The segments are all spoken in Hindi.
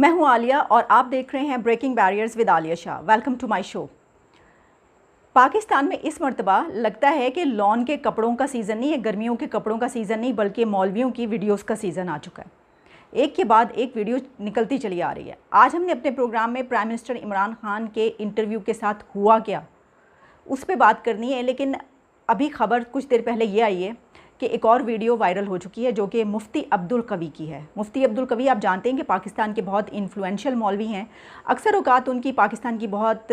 मैं हूं आलिया और आप देख रहे हैं breaking barriers with Alia Shah. Welcome to my show. Pakistan में इस मर्तबा लगता है कि लॉन के कपड़ों का सीज़न नहीं है, गर्मियों के कपड़ों का सीज़न नहीं, बल्कि मौलवियों की वीडियोस का सीज़न आ चुका है। एक के बाद एक वीडियो निकलती चली आ रही है। आज हमने अपने प्रोग्राम में प्राइम मिनिस्टर इमरान खान के इंटरव्यू के साथ हुआ क्या, उस पर बात करनी है। लेकिन अभी खबर कुछ देर पहले ये आई है कि एक और वीडियो वायरल हो चुकी है जो कि मुफ्ती अब्दुल कवी की है। मुफ्ती अब्दुल कवी आप जानते हैं कि पाकिस्तान के बहुत इन्फ्लुएंशियल मौलवी हैं। अक्सर औकात उनकी पाकिस्तान की बहुत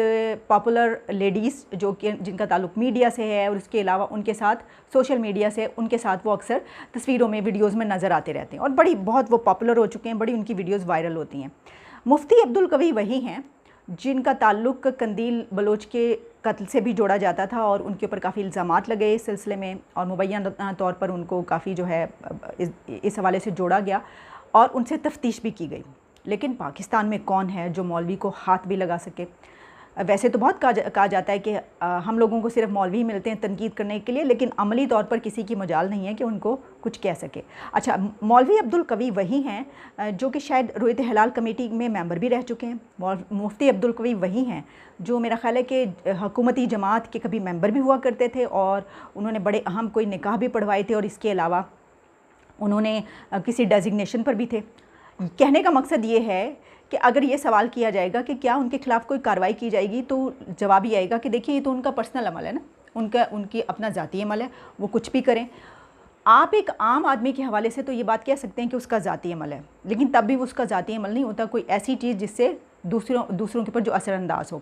पॉपुलर लेडीज़ जो कि जिनका ताल्लुक़ मीडिया से है और उसके अलावा उनके साथ सोशल मीडिया से, उनके साथ वो अक्सर तस्वीरों में, वीडियोज़ में नज़र आते रहते हैं और बहुत वो पॉपुलर हो चुके हैं, बड़ी उनकी वीडियोज़ वायरल होती हैं। मुफ्ती अब्दुल कवी वही हैं जिनका ताल्लुक़ कंदील बलोच के कत्ल से भी जोड़ा जाता था और उनके ऊपर काफ़ी इल्ज़ामात लगे इस सिलसिले में और मुबैना तौर पर उनको काफ़ी जो है इस हवाले से जोड़ा गया और उनसे तफ्तीश भी की गई। लेकिन पाकिस्तान में कौन है जो मौलवी को हाथ भी लगा सके? वैसे तो बहुत कहा जाता है कि हम लोगों को सिर्फ मौलवी ही मिलते हैं तनकीद करने के लिए, लेकिन अमली तौर पर किसी की मजाल नहीं है कि उनको कुछ कह सके। अच्छा, मौलवी अब्दुल कवी वही हैं जो कि शायद रोयत हिलाल कमेटी में मेंबर भी रह चुके हैं। मुफ्ती अब्दुल कवी वही हैं जो मेरा ख्याल है कि हुकूमती जमात के कभी मेंबर भी हुआ करते थे और उन्होंने बड़े अहम कोई निकाह भी पढ़वाए थे और इसके अलावा उन्होंने किसी डेजिग्नेशन पर भी थे। कहने का मकसद ये है कि अगर ये सवाल किया जाएगा कि क्या उनके खिलाफ़ कोई कार्रवाई की जाएगी, तो जवाब ये आएगा कि देखिए ये तो उनका पर्सनल अमल है ना, उनकी अपना ज़ाती अमल है, वो कुछ भी करें। आप एक आम आदमी के हवाले से तो ये बात कह सकते हैं कि उसका ज़ाती अमल है, लेकिन तब भी वो उसका ज़ाती अमल नहीं होता, कोई ऐसी चीज़ जिससे दूसरों के ऊपर जो असरअंदाज हो।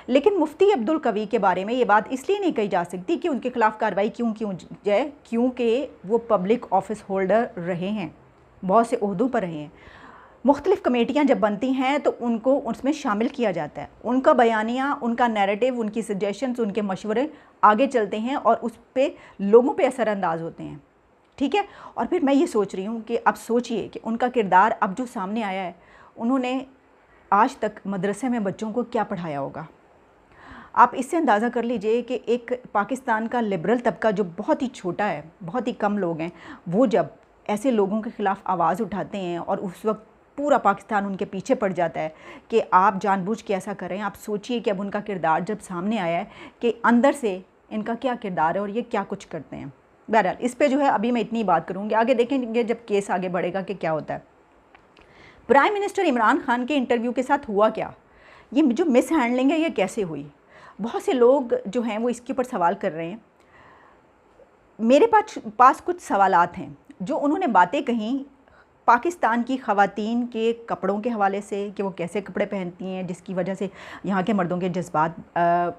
लेकिन मुफ्ती अब्दुल कवी के बारे में ये बात इसलिए नहीं कही जा सकती कि उनके खिलाफ़ कार्रवाई क्यों जाए, क्योंकि वो पब्लिक ऑफिस होल्डर रहे हैं, बहुत से ओहदों पर रहे हैं। मुख्तलिफ़ कमेटियाँ जब बनती हैं तो उनको उसमें शामिल किया जाता है। उनका बयानिया, उनका नैरेटिव, उनकी सजेशंस, उनके मशवरे आगे चलते हैं और उस पर लोगों पे असरअंदाज होते हैं। ठीक है। और फिर मैं ये सोच रही हूँ कि अब सोचिए कि उनका किरदार अब जो सामने आया है, उन्होंने आज तक मदरसे में बच्चों को क्या पढ़ाया होगा। आप इससे अंदाज़ा कर लीजिए कि एक पाकिस्तान का लिबरल तबका जो बहुत ही छोटा है, बहुत ही कम लोग हैं, वो जब ऐसे लोगों के ख़िलाफ़ आवाज़ उठाते हैं और उस वक्त पूरा पाकिस्तान उनके पीछे पड़ जाता है कि आप जानबूझ के ऐसा करें। आप सोचिए कि अब उनका किरदार जब सामने आया है कि अंदर से इनका क्या किरदार है और ये क्या कुछ करते हैं। बहरहाल इस पे जो है अभी मैं इतनी बात करूँगी, आगे देखेंगे जब केस आगे बढ़ेगा कि क्या होता है। प्राइम मिनिस्टर इमरान खान के इंटरव्यू के साथ हुआ क्या, ये जो मिस हैंडलिंग है ये कैसे हुई? बहुत से लोग जो हैं वो इसके ऊपर सवाल कर रहे हैं। मेरे पास कुछ सवालात हैं। जो उन्होंने बातें कहीं पाकिस्तान की ख़वातीन के कपड़ों के हवाले से कि वो कैसे कपड़े पहनती हैं जिसकी वजह से यहाँ के मर्दों के जज्बात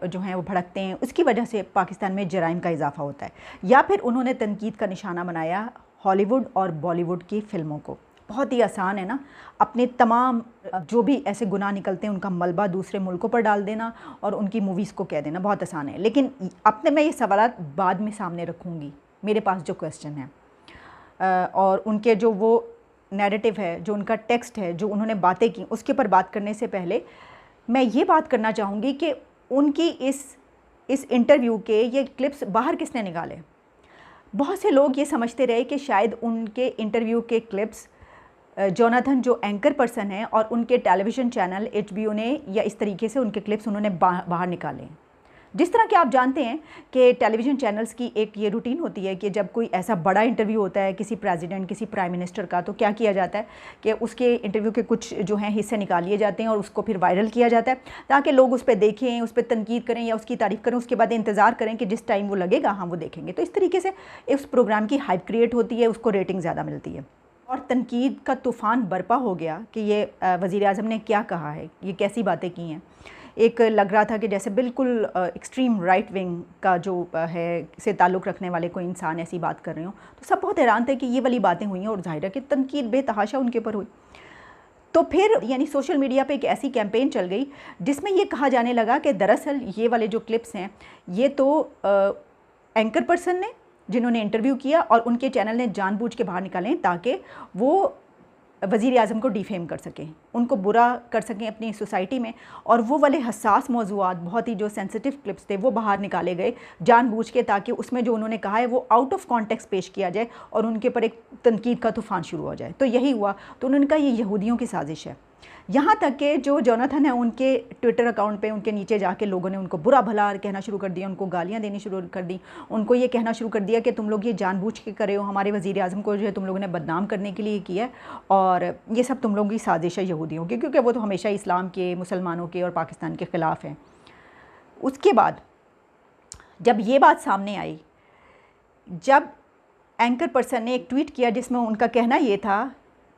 जो हैं वो भड़कते हैं, उसकी वजह से पाकिस्तान में जराइम का इजाफ़ा होता है। या फिर उन्होंने तनकीद का निशाना बनाया हॉलीवुड और बॉलीवुड की फ़िल्मों को। बहुत ही आसान है ना, अपने तमाम जो भी ऐसे गुनाह निकलते हैं उनका मलबा दूसरे मुल्कों पर डाल देना और उनकी मूवीज़ को कह देना, बहुत आसान है। लेकिन अपने मैं ये सवाल बाद में सामने रखूँगी। मेरे पास जो क्वेश्चन है और उनके जो वो नैरेटिव है, जो उनका टेक्स्ट है, जो उन्होंने बातें की, उसके ऊपर बात करने से पहले मैं ये बात करना चाहूँगी कि उनकी इस इंटरव्यू के ये क्लिप्स बाहर किसने निकाले। बहुत से लोग ये समझते रहे कि शायद उनके इंटरव्यू के क्लिप्स जोनाथन जो एंकर पर्सन है और उनके टेलीविज़न चैनल HBO ने या इस तरीके से उनके क्लिप्स उन्होंने बाहर निकाले। जिस तरह कि आप जानते हैं कि टेलीविज़न चैनल्स की एक ये रूटीन होती है कि जब कोई ऐसा बड़ा इंटरव्यू होता है किसी प्रेसिडेंट, किसी प्राइम मिनिस्टर का, तो क्या किया जाता है कि उसके इंटरव्यू के कुछ जो हैं हिस्से निकाल लिए जाते हैं और उसको फिर वायरल किया जाता है ताकि लोग उस पर देखें, उस पर तनकीद करें या उसकी तारीफ़ करें, उसके बाद इंतज़ार करें कि जिस टाइम वो लगेगा हम वो देखेंगे। तो इस तरीके से उस प्रोग्राम की हाइप क्रिएट होती है, उसको रेटिंग ज़्यादा मिलती है। और तनकीद का तूफ़ान बरपा हो गया कि ये वज़ीर आज़म ने क्या कहा है, ये कैसी बातें की हैं। एक लग रहा था कि जैसे बिल्कुल एक्सट्रीम राइट विंग का जो है से ताल्लुक़ रखने वाले कोई इंसान ऐसी बात कर रहे हो, तो सब बहुत हैरान थे कि ये वाली बातें हुई हैं और ज़ाहिर है कि तनकीद बेतहाशा उनके ऊपर हुई। तो फिर यानी सोशल मीडिया पे एक ऐसी कैंपेन चल गई जिसमें ये कहा जाने लगा कि दरअसल ये वाले जो क्लिप्स हैं ये तो एंकर पर्सन ने जिन्होंने इंटरव्यू किया और उनके चैनल ने जानबूझ के बाहर निकाले ताकि वो वज़ीर आज़म को डिफेम कर सकें, उनको बुरा कर सकें अपनी सोसाइटी में। और वो वाले हसास मौज़ूआत, बहुत ही जो सेंसिटिव क्लिप्स थे, वो बाहर निकाले गए जानबूझ के ताकि उसमें जो उन्होंने कहा है वो आउट ऑफ कॉन्टेक्स्ट पेश किया जाए और उनके ऊपर एक तनकीद का तूफ़ान शुरू हो जाए। तो यही हुआ। तो उन्होंने कहा ये यहूदियों की साजिश है। यहाँ तक कि जो जोनाथन है उनके ट्विटर अकाउंट पे उनके नीचे जाके लोगों ने उनको बुरा भला कहना शुरू कर दिया, उनको गालियाँ देनी शुरू कर दी, उनको ये कहना शुरू कर दिया कि तुम लोग ये जानबूझ के करे हो, हमारे वज़ीर आज़म को जो है तुम लोगों ने बदनाम करने के लिए किया है और ये सब तुम लोगों की साजिश है यहूदियों की, क्योंकि वो तो हमेशा इस्लाम के, मुसलमानों के और पाकिस्तान के ख़िलाफ़ हैं। उसके बाद जब ये बात सामने आई, जब एंकर पर्सन ने एक ट्वीट किया जिसमें उनका कहना ये था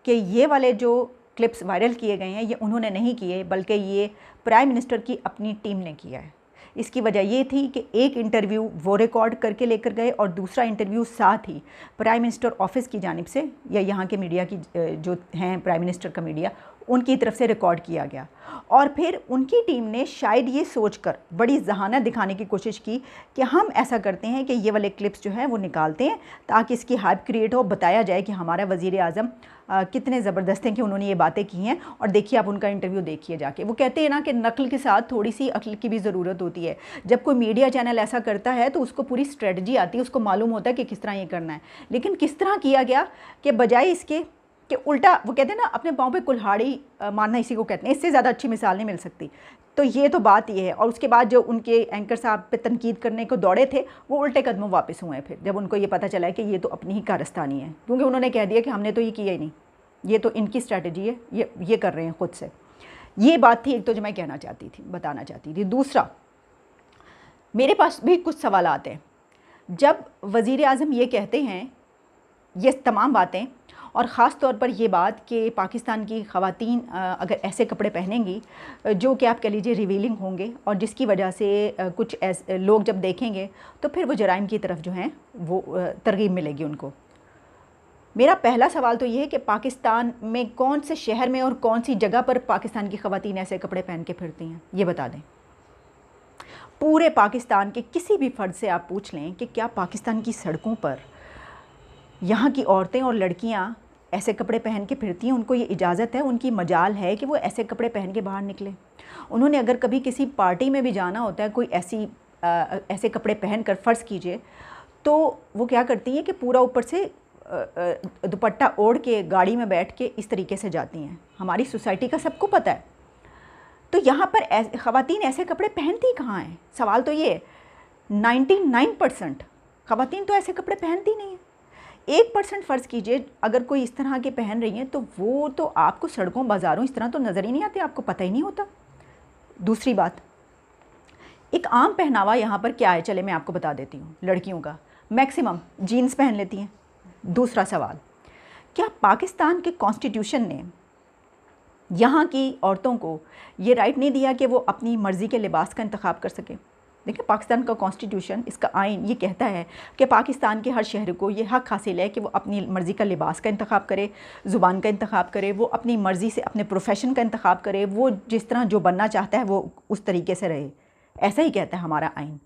कि ये वाले जो क्लिप्स वायरल किए गए हैं ये उन्होंने नहीं किए बल्कि ये प्राइम मिनिस्टर की अपनी टीम ने किया है। इसकी वजह ये थी कि एक इंटरव्यू वो रिकॉर्ड करके लेकर गए और दूसरा इंटरव्यू साथ ही प्राइम मिनिस्टर ऑफिस की जानिब से या यहाँ के मीडिया की जो हैं प्राइम मिनिस्टर का मीडिया, उनकी तरफ से रिकॉर्ड किया गया और फिर उनकी टीम ने शायद ये सोचकर बड़ी जहानत दिखाने की कोशिश की कि हम ऐसा करते हैं कि ये वाले क्लिप्स जो हैं वो निकालते हैं ताकि इसकी हाइप क्रिएट हो, बताया जाए कि हमारा वज़ीर आज़म कितने ज़बरदस्त हैं कि उन्होंने ये बातें की हैं और देखिए आप उनका इंटरव्यू देखिए जाके। वो कहते हैं ना कि नकल के साथ थोड़ी सी अक्ल की भी ज़रूरत होती है। जब कोई मीडिया चैनल ऐसा करता है तो उसको पूरी स्ट्रेटजी आती है, उसको मालूम होता है कि किस तरह ये करना है, लेकिन किस तरह किया गया कि बजाय इसके कि उल्टा, वो कहते हैं ना अपने पाँव पे कुल्हाड़ी मारना इसी को कहते हैं, इससे ज़्यादा अच्छी मिसाल नहीं मिल सकती। तो ये तो बात ये है। और उसके बाद जो उनके एंकर साहब पे तनकीद करने को दौड़े थे वो उल्टे कदमों वापस हुए फिर जब उनको ये पता चला है कि ये तो अपनी ही कारस्तानी है, क्योंकि उन्होंने कह दिया कि हमने तो ये किया ही नहीं, ये तो इनकी स्ट्रैटेजी है, ये कर रहे हैं ख़ुद से। ये बात थी एक तो जो मैं कहना चाहती थी, बताना चाहती थी। दूसरा, मेरे पास भी कुछ सवाल आते हैं जब वज़ीर आज़म ये कहते हैं ये तमाम बातें, और ख़ास तौर पर ये बात कि पाकिस्तान की ख़वातीन अगर ऐसे कपड़े पहनेंगी जो कि आप कह लीजिए रिवीलिंग होंगे और जिसकी वजह से कुछ ऐसे लोग जब देखेंगे तो फिर वो जराइम की तरफ जो हैं वो तरगीब मिलेगी उनको। मेरा पहला सवाल तो ये है कि पाकिस्तान में कौन से शहर में और कौन सी जगह पर पाकिस्तान की ख़वातीन ऐसे कपड़े पहन के फिरती हैं, ये बता दें। पूरे पाकिस्तान के किसी भी फ़र्द से आप पूछ लें कि क्या पाकिस्तान की सड़कों पर यहाँ की औरतें और लड़कियाँ ऐसे कपड़े पहन के फिरती हैं, उनको ये इजाज़त है, उनकी मजाल है कि वो ऐसे कपड़े पहन के बाहर निकलें। उन्होंने अगर कभी किसी पार्टी में भी जाना होता है, कोई ऐसे कपड़े पहन कर फ़र्ज़ कीजिए, तो वो क्या करती हैं कि पूरा ऊपर से दुपट्टा ओढ़ के गाड़ी में बैठ के इस तरीके से जाती हैं। हमारी सोसाइटी का सबको पता है। तो यहाँ पर ख़वातीन ऐसे कपड़े पहनती कहाँ हैं? सवाल तो ये 99% ख़वातीन तो ऐसे कपड़े पहनती नहीं हैं। 1% फ़र्ज़ कीजिए अगर कोई इस तरह के पहन रही हैं तो वो तो आपको सड़कों बाज़ारों इस तरह तो नज़र ही नहीं आते, आपको पता ही नहीं होता। दूसरी बात, एक आम पहनावा यहाँ पर क्या है, चले मैं आपको बता देती हूँ। लड़कियों का मैक्सिमम जीन्स पहन लेती हैं। दूसरा सवाल, क्या पाकिस्तान के कॉन्स्टिट्यूशन ने यहाँ की औरतों को ये राइट नहीं दिया कि वो अपनी मर्ज़ी के लिबास का इंतखाब कर सकें? देखिए, पाकिस्तान का कॉन्स्टिट्यूशन, इसका आइन ये कहता है कि पाकिस्तान के हर शहर को ये हक़ हासिल है कि वो अपनी मर्ज़ी का लिबास का इंतखाब करे, ज़ुबान का इंतखाब करे, वो अपनी मर्ज़ी से अपने प्रोफेशन का इंतखाब करे, वो जिस तरह जो बनना चाहता है वो उस तरीके से रहे। ऐसा ही कहता है हमारा आइन।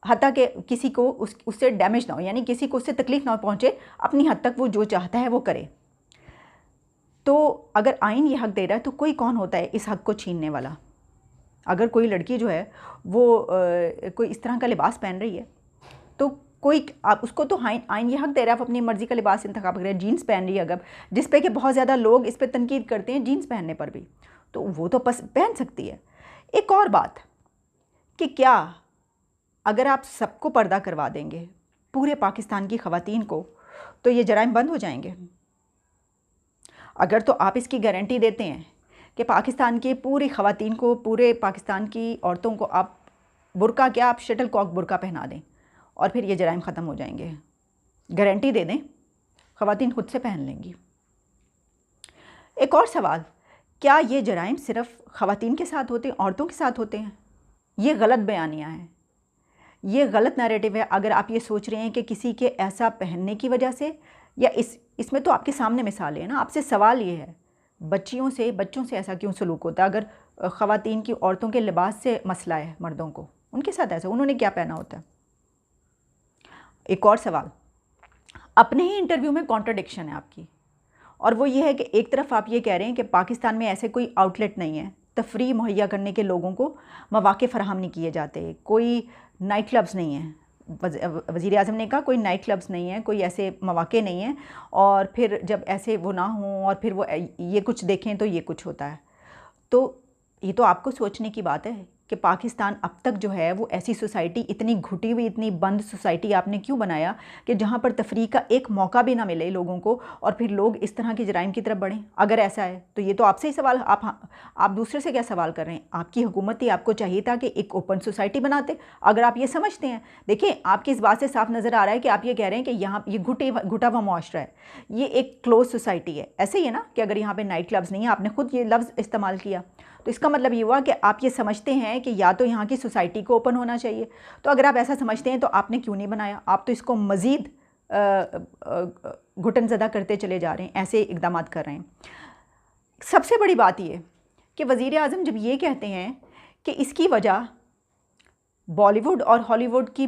हत्ता कि किसी को उससे डैमेज ना हो, यानी किसी को उससे तकलीफ़ ना पहुँचे, अपनी हद तक वो जो चाहता है वो करे। तो अगर आइन ये हक़ दे रहा है तो कोई कौन होता है इस हक़ को छीनने वाला? अगर कोई लड़की जो है वो कोई इस तरह का लिबास पहन रही है तो कोई आप उसको तो आइन ये हक़ दे रहा है आप अपनी मर्ज़ी का लिबास इंतखाब करें। जीन्स पहन रही है अगर, जिस पे कि बहुत ज़्यादा लोग इस पे तनकीद करते हैं जीन्स पहनने पर भी, तो वो तो पहन सकती है। एक और बात कि क्या अगर आप सबको पर्दा करवा देंगे पूरे पाकिस्तान की ख़वातीन को तो ये जराइम बंद हो जाएंगे? अगर तो आप इसकी गारंटी देते हैं कि पाकिस्तान की पूरी ख़वातीन को, पूरे पाकिस्तान की औरतों को आप बुर्का क्या, आप शटल कॉक बुर्का पहना दें और फिर ये जराइम ख़त्म हो जाएंगे, गारंटी दे दें, ख़वातीन खुद से पहन लेंगी। एक और सवाल, क्या ये जराइम सिर्फ़ ख़वातीन के साथ होते हैं, औरतों के साथ होते हैं? ये गलत बयानियाँ हैं, ये गलत नैरेटिव है। अगर आप ये सोच रहे हैं कि किसी के ऐसा पहनने की वजह से, या इसमें तो आपके सामने मिसाल है ना। आपसे सवाल ये है, बच्चों से ऐसा क्यों सलूक होता है? अगर ख़वातीन की, औरतों के लिबास से मसला है मर्दों को, उनके साथ ऐसा, उन्होंने क्या पहना होता है? एक और सवाल, अपने ही इंटरव्यू में कॉन्ट्रडिक्शन है आपकी, और वो ये है कि एक तरफ आप ये कह रहे हैं कि पाकिस्तान में ऐसे कोई आउटलेट नहीं है, तफरीह मुहैया करने के लोगों को मौक़े फ़राहम नहीं किए जाते, कोई नाइट क्लब्स नहीं हैं, वज़ीर आज़म ने कहा कोई नाइट क्लब्स नहीं है, कोई ऐसे मौक़े नहीं हैं, और फिर जब ऐसे वो ना हों और फिर वो ये कुछ देखें तो ये कुछ होता है। तो ये तो आपको सोचने की बात है कि पाकिस्तान अब तक जो है वो ऐसी सोसाइटी, इतनी घुटी हुई, इतनी बंद सोसाइटी आपने क्यों बनाया कि जहाँ पर तफरीह का एक मौका भी ना मिले लोगों को, और फिर लोग इस तरह की जराइम की तरफ बढ़ें। अगर ऐसा है तो ये तो आपसे ही सवाल, आप दूसरे से क्या सवाल कर रहे हैं? आपकी हुकूमत थी, आपको चाहिए था कि एक ओपन सोसाइटी बनाते। अगर आप ये समझते हैं, देखिए आपकी इस बात से साफ नज़र आ रहा है कि आप ये कह रहे हैं कि यहाँ ये घुटा हुआ मुआशरा है, ये एक क्लोज सोसाइटी है। ऐसे ही है ना कि अगर यहाँ पर नाइट क्लब्स नहीं है, आपने खुद ये लफ्ज़ इस्तेमाल किया, तो इसका मतलब ये हुआ कि आप ये समझते हैं कि या तो यहाँ की सोसाइटी को ओपन होना चाहिए। तो अगर आप ऐसा समझते हैं तो आपने क्यों नहीं बनाया? आप तो इसको मज़ीद घुटन ज़दा करते चले जा रहे हैं, ऐसे इक़दाम कर रहे हैं। सबसे बड़ी बात ये कि वज़ीर आज़म जब ये कहते हैं कि इसकी वजह बॉलीवुड और हॉलीवुड की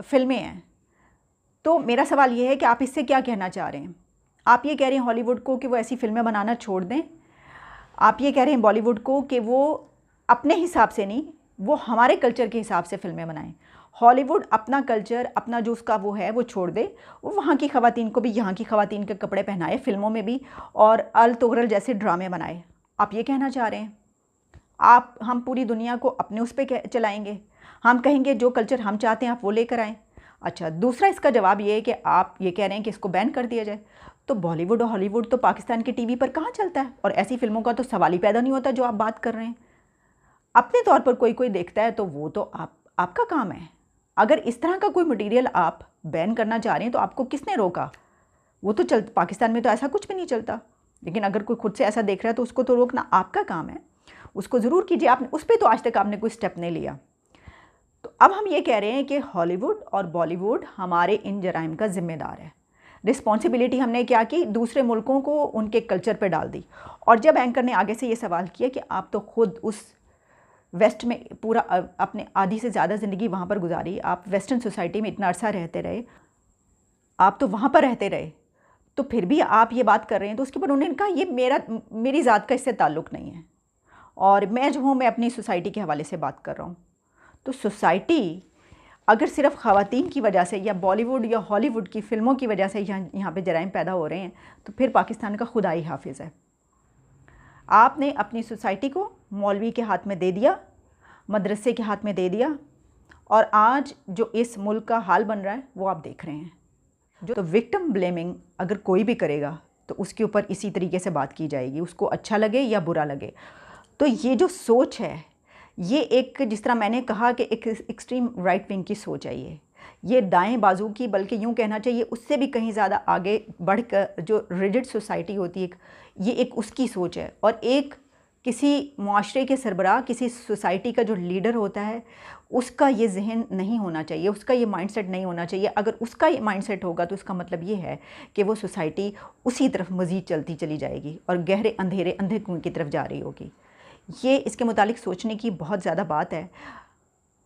फ़िल्में हैं, तो मेरा सवाल ये है कि आप इससे क्या कहना चाह रहे हैं? आप ये कह रहे हैं हॉलीवुड को कि वो ऐसी फ़िल्में बनाना छोड़ दें? आप ये कह रहे हैं बॉलीवुड को कि वो अपने हिसाब से नहीं, वो हमारे कल्चर के हिसाब से फ़िल्में बनाएं। हॉलीवुड अपना कल्चर, अपना जो उसका वो है वो छोड़ दे, वो वहाँ की ख़वातीन को भी यहाँ की ख़वातीन के कपड़े पहनाए फ़िल्मों में भी, और अल तोगरल जैसे ड्रामे बनाए। आप ये कहना चाह रहे हैं? हम पूरी दुनिया को अपने उस पर चलाएँगे? हम कहेंगे जो कल्चर हम चाहते हैं आप वो लेकर आएँ? अच्छा, दूसरा इसका जवाब ये है कि आप ये कह रहे हैं कि इसको बैन कर दिया जाए। तो बॉलीवुड और हॉलीवुड तो पाकिस्तान के टीवी पर कहाँ चलता है, और ऐसी फ़िल्मों का तो सवाल ही पैदा नहीं होता जो आप बात कर रहे हैं। अपने तौर पर कोई देखता है तो वो तो आपका काम है। अगर इस तरह का कोई मटेरियल आप बैन करना चाह रहे हैं तो आपको किसने रोका? वो तो पाकिस्तान में तो ऐसा कुछ भी नहीं चलता। लेकिन अगर कोई खुद से ऐसा देख रहा है तो उसको तो रोकना आपका काम है, उसको ज़रूर कीजिए। आपने उस पर तो आज तक आपने कोई स्टेप नहीं लिया। तो अब हम ये कह रहे हैं कि हॉलीवुड और बॉलीवुड हमारे इन जराइम का ज़िम्मेदार है। रिस्पॉन्सिबिलिटी हमने क्या की? दूसरे मुल्कों को उनके कल्चर पे डाल दी। और जब एंकर ने आगे से ये सवाल किया कि आप तो खुद उस वेस्ट में पूरा अपने आधी से ज़्यादा ज़िंदगी वहाँ पर गुजारी, आप वेस्टर्न सोसाइटी में इतना अरसा रहते रहे, आप तो वहाँ पर रहते रहे, तो फिर भी आप ये बात कर रहे हैं। तो उसके बाद उन्होंने कहा ये मेरी ज़ात का इससे ताल्लुक़ नहीं है, और मैं जो हूँ मैं अपनी सोसाइटी के हवाले से बात कर रहा हूँ। तो सोसाइटी अगर सिर्फ ख़वातीन की वजह से या बॉलीवुड या हॉलीवुड की फ़िल्मों की वजह से यहाँ पे जराइम पैदा हो रहे हैं, तो फिर पाकिस्तान का खुदा ही हाफिज़ है। आपने अपनी सोसाइटी को मौलवी के हाथ में दे दिया, मदरसे के हाथ में दे दिया, और आज जो इस मुल्क का हाल बन रहा है वो आप देख रहे हैं। तो विक्टिम ब्लेमिंग अगर कोई भी करेगा तो उसके ऊपर इसी तरीके से बात की जाएगी, उसको अच्छा लगे या बुरा लगे। तो ये जो सोच है, ये एक, जिस तरह मैंने कहा कि एक एक्सट्रीम राइट विंग की सोच है, ये दाएं बाजू की, बल्कि यूँ कहना चाहिए उससे भी कहीं ज़्यादा आगे बढ़कर जो रिजिड सोसाइटी होती है, ये एक उसकी सोच है। और एक किसी मुआशरे के सरबराह, किसी सोसाइटी का जो लीडर होता है, उसका ये जहन नहीं होना चाहिए, उसका ये माइंडसेट नहीं होना चाहिए। अगर उसका ये माइंडसेट होगा तो उसका मतलब ये है कि वो सोसाइटी उसी तरफ मज़ीद चलती चली जाएगी और गहरे अंधे कुएं की तरफ जा रही होगी। ये इसके मुतालिक सोचने की बहुत ज़्यादा बात है।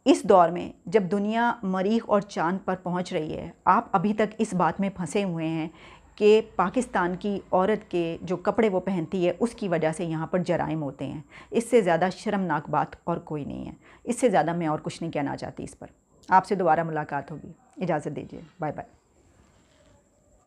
इस दौर में जब दुनिया मरीख और चाँद पर पहुंच रही है, आप अभी तक इस बात में फंसे हुए हैं कि पाकिस्तान की औरत के जो कपड़े वो पहनती है उसकी वजह से यहाँ पर जराइम होते हैं। इससे ज़्यादा शर्मनाक बात और कोई नहीं है। इससे ज़्यादा मैं और कुछ नहीं कहना चाहती इस पर। आपसे दोबारा मुलाकात होगी। इजाज़त दीजिए। Bye bye.